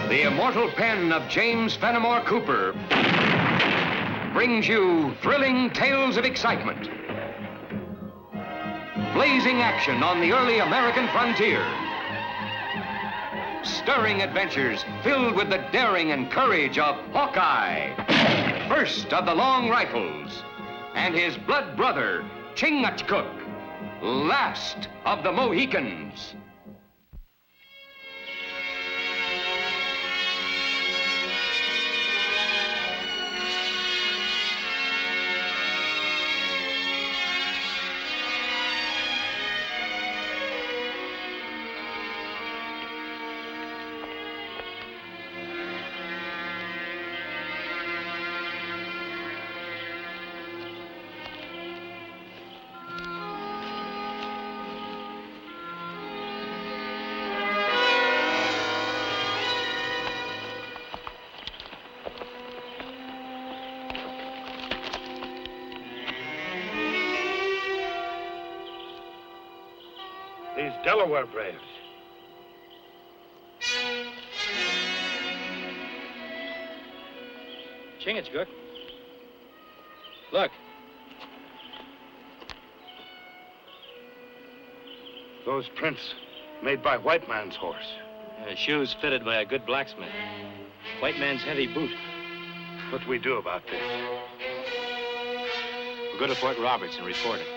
The immortal pen of James Fenimore Cooper brings you thrilling tales of excitement, blazing action on the early American frontier, stirring adventures filled with the daring and courage of Hawkeye, first of the long rifles, and his blood brother, Chingachgook, last of the Mohicans. These Delaware braves. Chingachgook. Look. Those prints made by white man's horse. Shoes fitted by a good blacksmith. White man's heavy boot. What do we do about this? We'll go to Fort Roberts and report it.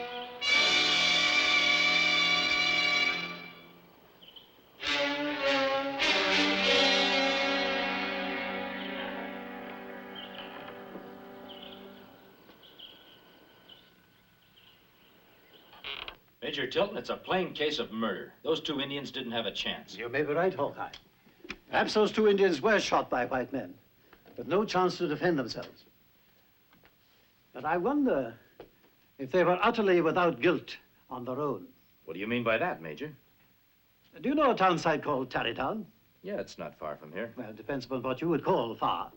Major Tilton, it's a plain case of murder. Those two Indians didn't have a chance. You may be right, Hawkeye. Perhaps those two Indians were shot by white men, with no chance to defend themselves. But I wonder if they were utterly without guilt on their own. What do you mean by that, Major? Do you know a town site called Tarrytown? Yeah, it's not far from here. Well, it depends upon what you would call far.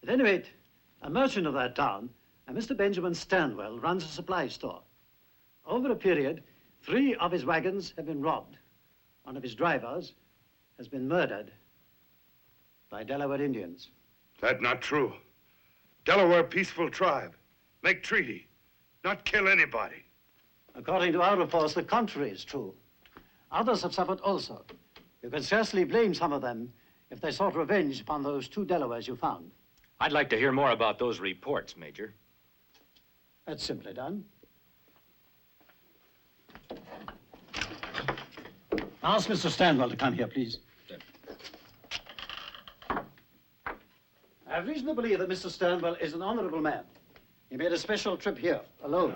At any rate, a merchant of that town, a Mr. Benjamin Stanwell, runs a supply store. Over a period, 3 of his wagons have been robbed. One of his drivers has been murdered by Delaware Indians. That's not true. Delaware peaceful tribe. Make treaty. Not kill anybody. According to our reports, the contrary is true. Others have suffered also. You can scarcely blame some of them if they sought revenge upon those 2 Delawares you found. I'd like to hear more about those reports, Major. That's simply done. Ask Mr. Stanwell to come here, please. I have reason to believe that Mr. Stanwell is an honorable man. He made a special trip here, alone,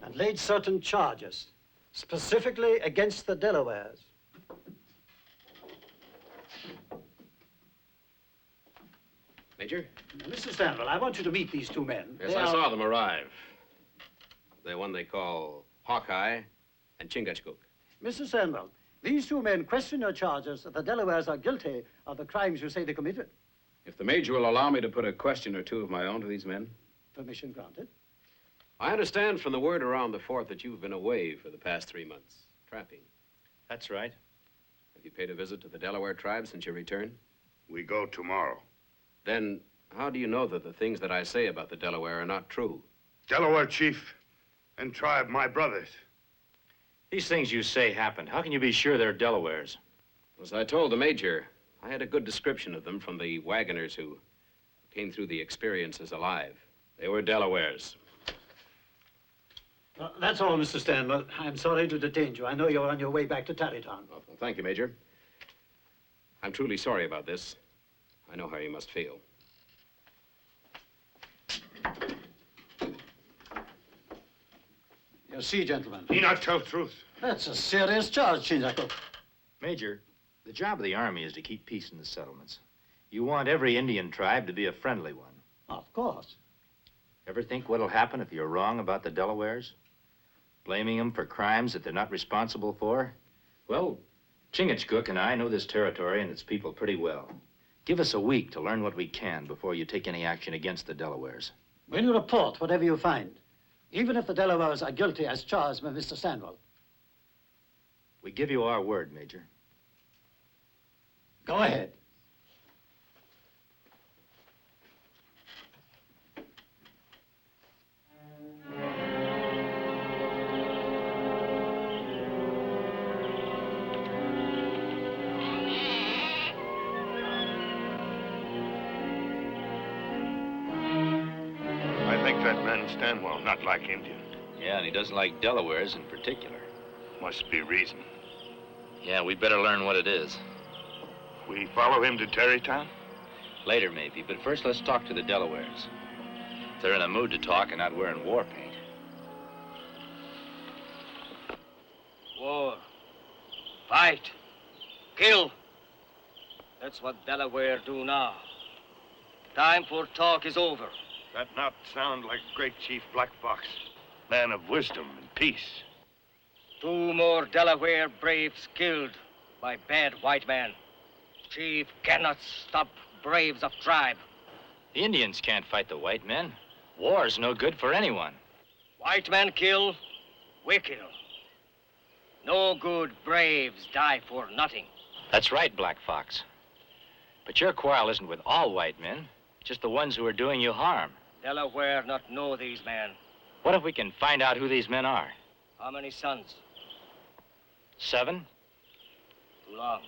and laid certain charges, specifically against the Delawares. Major? Mr. Stanwell, I want you to meet these 2 men. Yes, I saw them arrive. The one they call Hawkeye and Chingachgook. Mr. Stanwell, these 2 men question your charges that the Delawares are guilty of the crimes you say they committed. If the Major will allow me to put a question or 2 of my own to these men. Permission granted. I understand from the word around the fort that you've been away for the past 3 months, trapping. That's right. Have you paid a visit to the Delaware tribe since your return? We go tomorrow. Then how do you know that the things that I say about the Delaware are not true? Delaware chief and tribe, my brothers. These things you say happened. How can you be sure they're Delawares? As I told the Major, I had a good description of them from the wagoners who came through the experiences alive. They were Delawares. Well, that's all, Mr. Stanwell. I'm sorry to detain you. I know you're on your way back to Tarrytown. Well, thank you, Major. I'm truly sorry about this. I know how you must feel. You see, gentlemen. He not tell truth. That's a serious charge, Chingachgook. Major, the job of the Army is to keep peace in the settlements. You want every Indian tribe to be a friendly one. Of course. Ever think what'll happen if you're wrong about the Delawares? Blaming them for crimes that they're not responsible for? Well, Chingachgook and I know this territory and its people pretty well. Give us a week to learn what we can before you take any action against the Delawares. Will you report whatever you find, even if the Delawares are guilty as charged by Mr. Stanwell? We give you our word, Major. Go ahead. I think that man Stanwell not like Indian. Yeah, and he doesn't like Delawares in particular. Must be reason. Yeah, we'd better learn what it is. We follow him to Terrytown? Later, maybe, but first let's talk to the Delawares. If they're in a mood to talk and not wearing war paint. War. Fight. Kill. That's what Delaware do now. Time for talk is over. That not sound like great Chief Black Fox. Man of wisdom and peace. 2 more Delaware braves killed by bad white man. Chief cannot stop braves of tribe. The Indians can't fight the white men. War's no good for anyone. White men kill, we kill. No good braves die for nothing. That's right, Black Fox. But your quarrel isn't with all white men, just the ones who are doing you harm. Delaware not know these men. What if we can find out who these men are? How many sons? 7? Too long.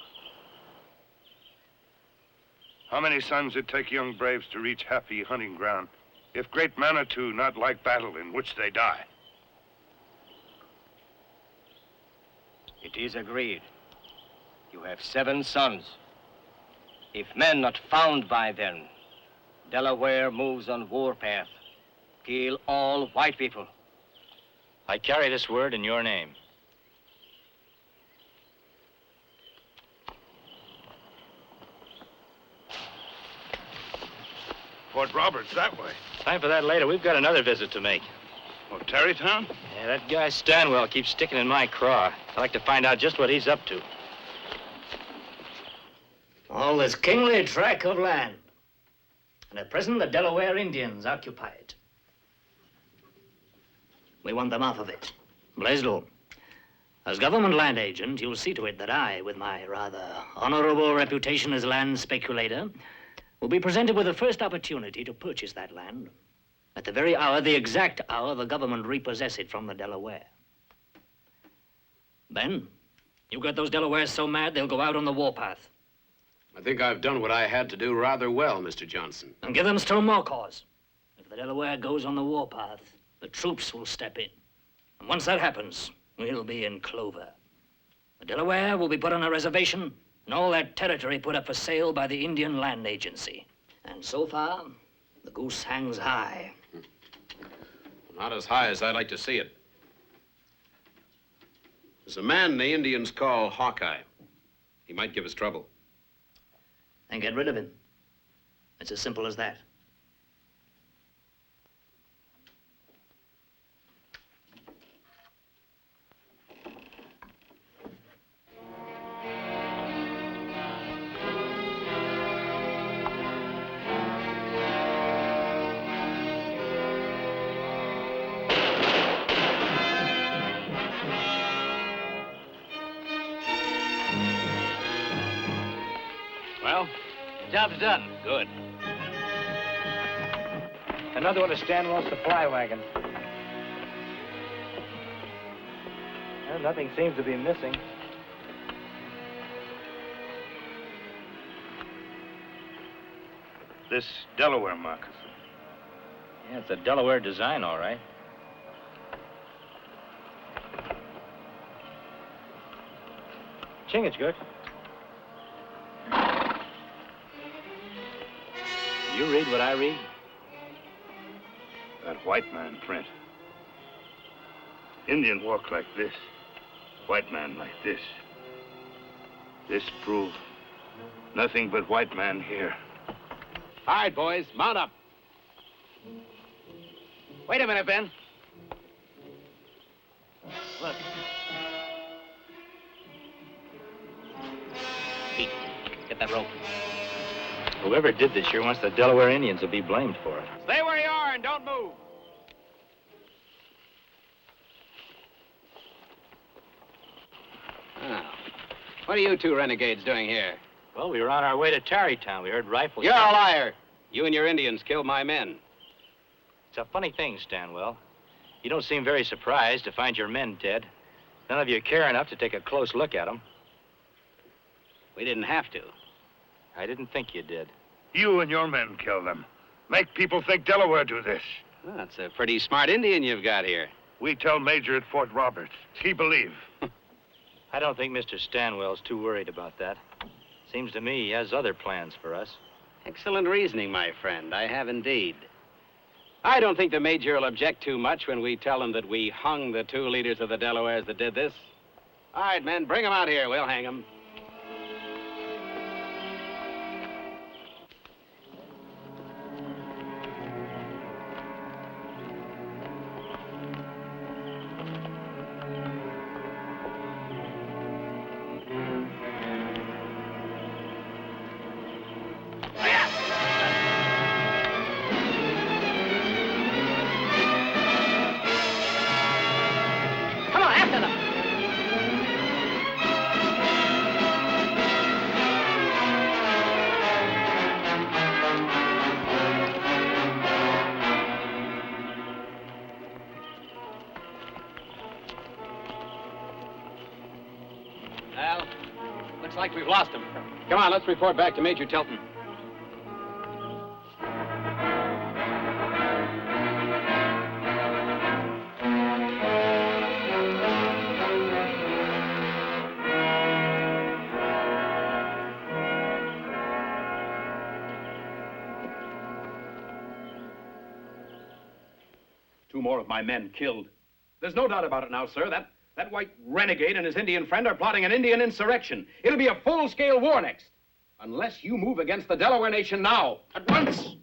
How many sons it take young braves to reach happy hunting ground if great Manitou not like battle in which they die? It is agreed. You have 7 sons. If men not found by them, Delaware moves on warpath. Kill all white people. I carry this word in your name. Fort Roberts, that way. Time for that later. We've got another visit to make. Oh, Terrytown? Yeah, that guy Stanwell keeps sticking in my craw. I'd like to find out just what he's up to. All this kingly tract of land. And at present, the Delaware Indians occupy it. We want them off of it. Blaisdell, as government land agent, you'll see to it that I, with my rather honorable reputation as land speculator, will be presented with the first opportunity to purchase that land at the very hour, the exact hour, the government repossess it from the Delaware. Ben, you got those Delawares so mad they'll go out on the warpath. I think I've done what I had to do rather well, Mr. Johnson. And give them still more cause. If the Delaware goes on the warpath, the troops will step in. And once that happens, we'll be in clover. The Delaware will be put on a reservation, and all that territory put up for sale by the Indian Land Agency. And so far, the goose hangs high. Not as high as I'd like to see it. There's a man the Indians call Hawkeye. He might give us trouble. And get rid of him. It's as simple as that. Well, job's done. Good. Another one of Stanwell's supply wagons. Well, nothing seems to be missing. This Delaware moccasin. Yeah, it's a Delaware design, all right. Chingachgook. You read what I read? That white man print. Indian walk like this. White man like this. This prove nothing but white man here. All right, boys, mount up. Wait a minute, Ben. Look. Pete, get that rope. Whoever did this sure wants the Delaware Indians to be blamed for it. Stay where you are and don't move. Ah, what are you 2 renegades doing here? Well, we were on our way to Tarrytown. We heard rifles. You're a liar. You and your Indians killed my men. It's a funny thing, Stanwell. You don't seem very surprised to find your men dead. None of you care enough to take a close look at them. We didn't have to. I didn't think you did. You and your men killed them. Make people think Delaware do this. Well, that's a pretty smart Indian you've got here. We tell Major at Fort Roberts. He believe. I don't think Mr. Stanwell's too worried about that. Seems to me he has other plans for us. Excellent reasoning, my friend. I have indeed. I don't think the Major will object too much when we tell him that we hung the 2 leaders of the Delawares that did this. All right, men, bring them out here. We'll hang them. Looks like we've lost him. Come on, let's report back to Major Tilton. Two more of my men killed. There's no doubt about it now, sir. That white renegade and his Indian friend are plotting an Indian insurrection. It'll be a full-scale war next. Unless you move against the Delaware nation now, at once.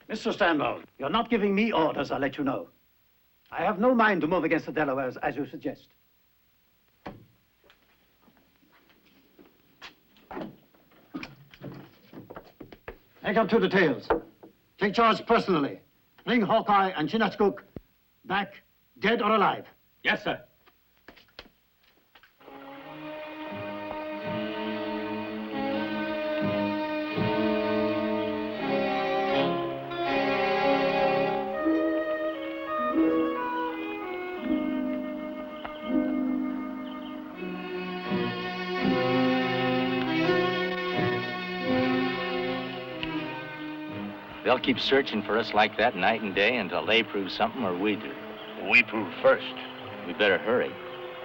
Mr. Stanwell, you're not giving me orders, I'll let you know. I have no mind to move against the Delawares, as you suggest. Make up 2 details. Take charge personally. Bring Hawkeye and Chingachgook back, dead or alive. Yes, sir. They'll keep searching for us like that night and day until they prove something or we do. We prove first. We better hurry.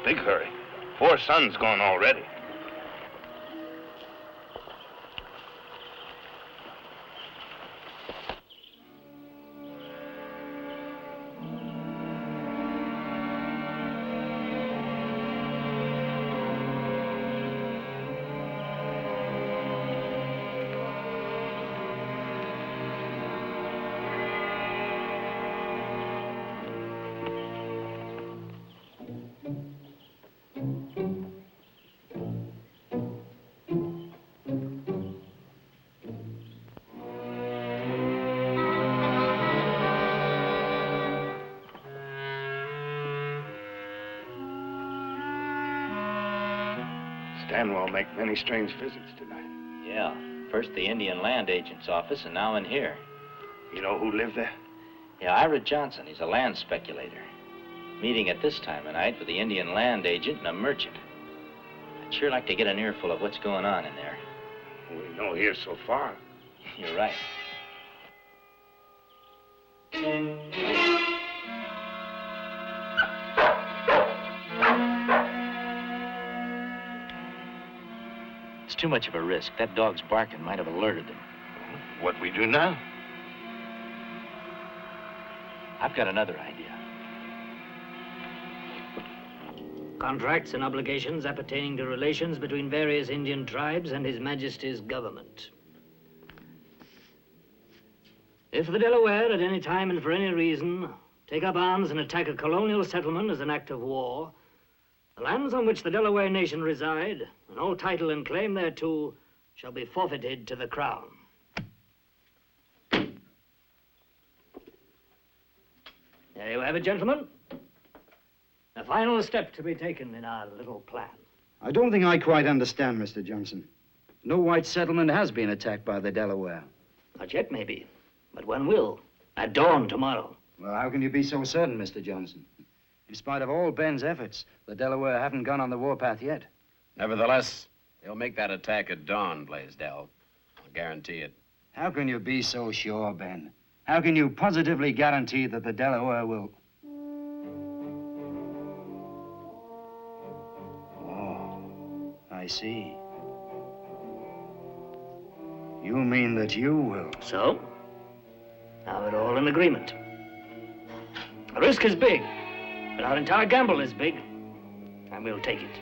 Big hurry. 4 sons gone already. Stanwell make many strange visits tonight. Yeah. First the Indian Land Agent's office, and now in here. You know who lived there? Yeah, Ira Johnson. He's a land speculator. Meeting at this time of night with the Indian Land Agent and a merchant. I'd sure like to get an earful of what's going on in there. We know here so far. You're right. It's too much of a risk. That dog's barking might have alerted them. What we do now? I've got another idea. Contracts and obligations appertaining to relations between various Indian tribes and His Majesty's government. If the Delaware at any time and for any reason take up arms and attack a colonial settlement as an act of war, the lands on which the Delaware nation reside, and all title and claim thereto, shall be forfeited to the Crown. There you have it, gentlemen. The final step to be taken in our little plan. I don't think I quite understand, Mr. Johnson. No white settlement has been attacked by the Delaware. Not yet, maybe. But one will. At dawn tomorrow. Well, how can you be so certain, Mr. Johnson? In spite of all Ben's efforts, the Delaware haven't gone on the warpath yet. Nevertheless, they'll make that attack at dawn, Blaisdell. I'll guarantee it. How can you be so sure, Ben? How can you positively guarantee that the Delaware will... Oh, I see. You mean that you will? So? Now we're all in agreement. The risk is big, but our entire gamble is big, and we'll take it.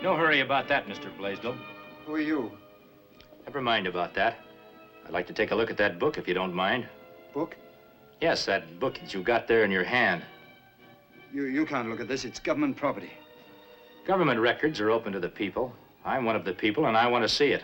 No hurry about that, Mr. Blaisdell. Who are you? Never mind about that. I'd like to take a look at that book, if you don't mind. Book? Yes, that book that you got there in your hand. You can't look at this. It's government property. Government records are open to the people. I'm one of the people, and I want to see it.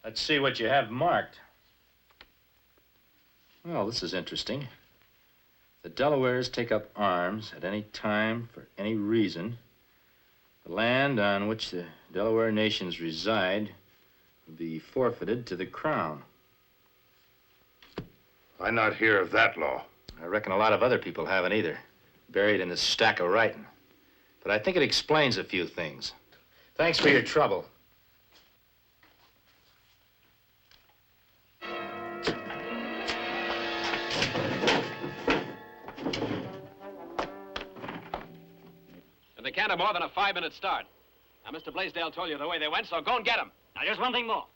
Let's see what you have marked. Well, this is interesting. The Delawares take up arms at any time for any reason. The land on which the Delaware nations reside will be forfeited to the Crown. I not hear of that law. I reckon a lot of other people haven't either. Buried in this stack of writing. But I think it explains a few things. Thanks for your trouble. They can't have more than a 5-minute start. Now, Mr. Blaisdell told you the way they went, so go and get them. Now, just one thing more.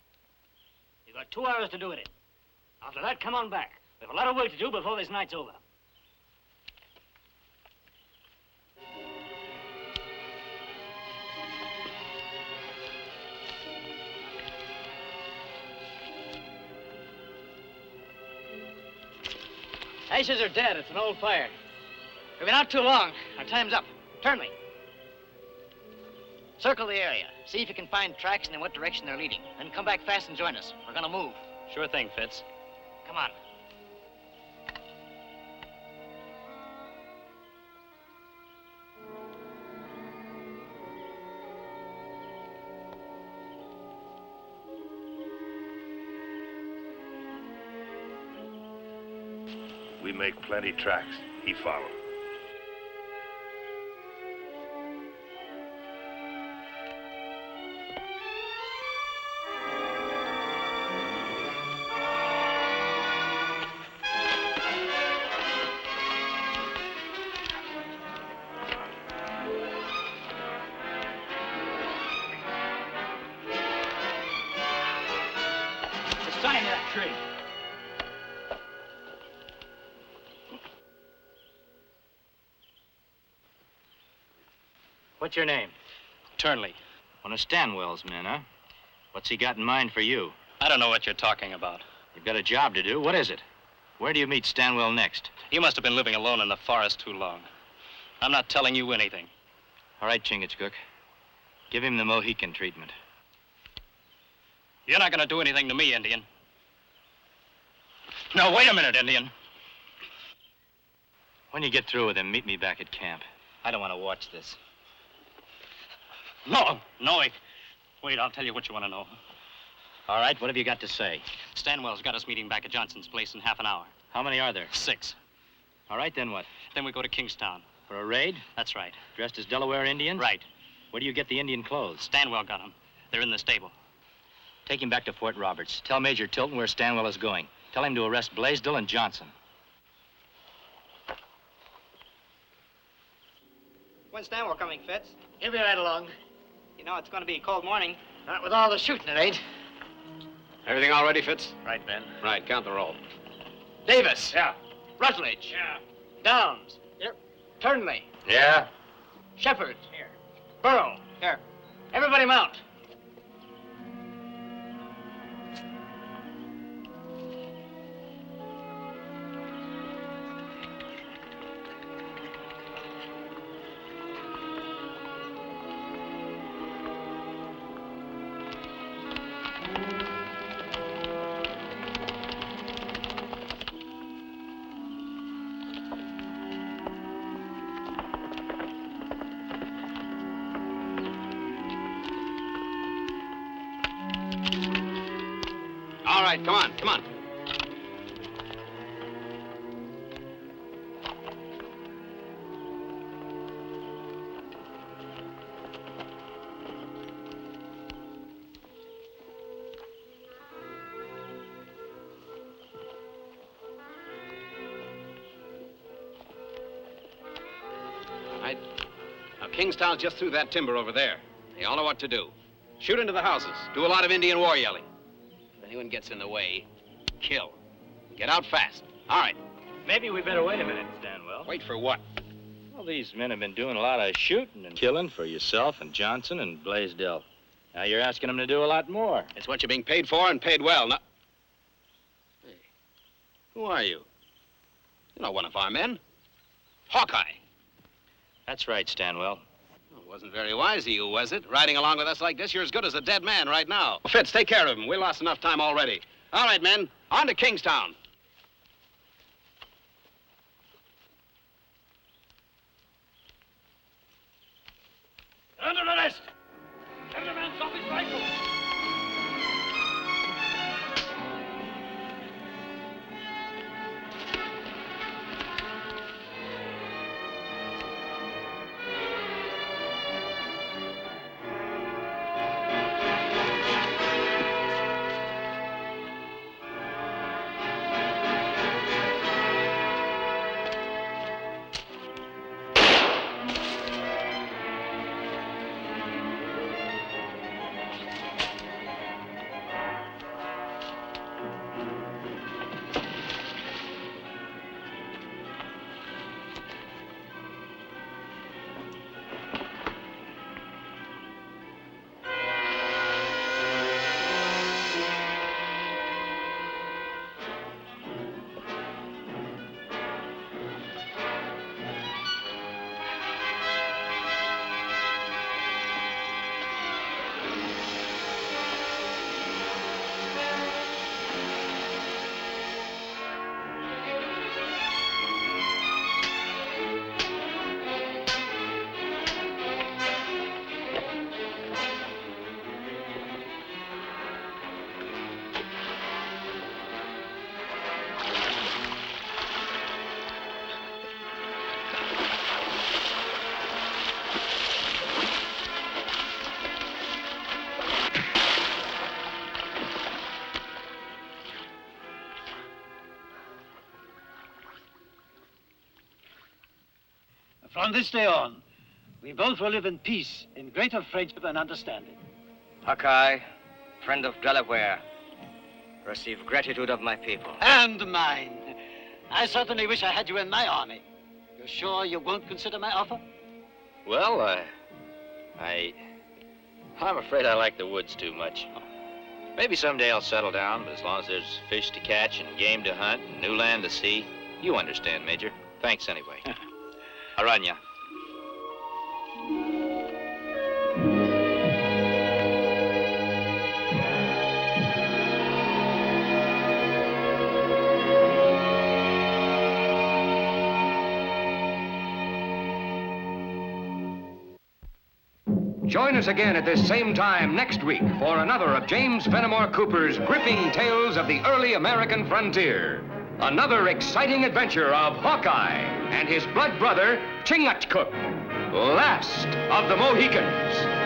You've got 2 hours to do it in. After that, come on back. We have a lot of work to do before this night's over. Ashes are dead. It's an old fire. We've been out too long. Our time's up. Turn me. Circle the area. See if you can find tracks and in what direction they're leading. Then come back fast and join us. We're gonna move. Sure thing, Fitz. Come on. We make plenty tracks. He follow. Sign that tree. What's your name? Turnley. One of Stanwell's men, huh? What's he got in mind for you? I don't know what you're talking about. You've got a job to do. What is it? Where do you meet Stanwell next? You must have been living alone in the forest too long. I'm not telling you anything. All right, Chingachgook. Give him the Mohican treatment. You're not going to do anything to me, Indian. No, wait a minute, Indian. When you get through with him, meet me back at camp. I don't want to watch this. No, wait, I'll tell you what you want to know. All right, what have you got to say? Stanwell's got us meeting back at Johnson's place in half an hour. How many are there? 6. All right, then what? Then we go to Kingstown. For a raid? That's right. Dressed as Delaware Indians? Right. Where do you get the Indian clothes? Stanwell got them. They're in the stable. Take him back to Fort Roberts. Tell Major Tilton where Stanwell is going. Tell him to arrest Blaisdell and Johnson. When's Stanwell coming, Fitz? He'll be right along. You know, it's going to be a cold morning. Not with all the shooting, it ain't. Everything all ready, Fitz? Right, Ben. Right, count the roll. Davis. Yeah. Rutledge. Yeah. Downs. Here. Turnley. Yeah? Shepard. Here. Burrow. Here. Everybody mount. All right, come on, come on. Right. Now, Kingstown's just through that timber over there. They all know what to do. Shoot into the houses. Do a lot of Indian war yelling. If anyone gets in the way, kill. Get out fast. All right. Maybe we better wait a minute, Stanwell. Wait for what? Well, these men have been doing a lot of shooting and killing for yourself and Johnson and Blaisdell. Now you're asking them to do a lot more. It's what you're being paid for and paid well. Now, hey, who are you? You're not one of our men. Hawkeye. That's right, Stanwell. Well, it wasn't very wise of you, was it? Riding along with us like this, you're as good as a dead man right now. Well, Fitz, take care of him. We lost enough time already. All right, men, on to Kingstown. Under arrest. Every man stop his rifle. From this day on, we both will live in peace, in greater friendship and understanding. Hawkeye, friend of Delaware, receive gratitude of my people. And mine. I certainly wish I had you in my army. You're sure you won't consider my offer? Well, I'm afraid I like the woods too much. Maybe someday I'll settle down, but as long as there's fish to catch and game to hunt and new land to see, you understand, Major. Thanks anyway. Aranya. Join us again at this same time next week for another of James Fenimore Cooper's gripping tales of the early American frontier. Another exciting adventure of Hawkeye and his blood brother, Chingachgook, last of the Mohicans.